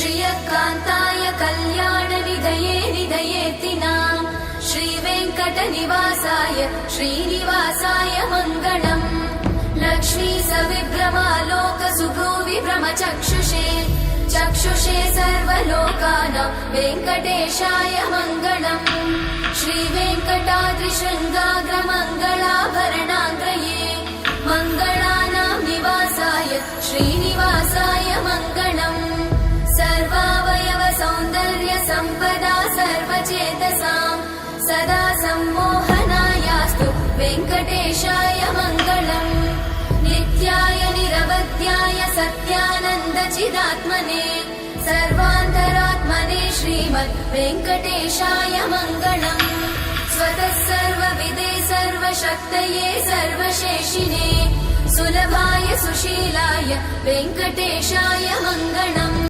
श्रियकान्ताय कल्याणनिधये निधयेतिनाम् श्रीवेङ्कटनिवासाय श्रीनिवासाय मङ्गलम् लक्ष्मी सविभ्रमालोक सुभ्रूविभ्रमचक्षुषे चक्षुषे सर्वलोकानां वेङ्कटेशाय मङ्गलम् श्रीवेङ्कटाद्रिशृङ्गाग्रमङ्गलाभरणाङ्गये मङ्गलानां निवासाय श्रीनिवासाय मङ्गलम् सर्वावयव सौन्दर्य सम्पदा सर्वचेतसां सदा सम्मोहनायास्तु वेङ्कटेशाय मङ्गलम् नित्याय निरवध्याय सत्यानन्दचिदात्मने सर्वान्तरात्मने श्रीमद् वेङ्कटेशाय मङ्गलम् स्वतः सर्वविदे सर्वशक्तये सर्वशेषिने सुलभाय सुशीलाय वेङ्कटेशाय मङ्गलम्।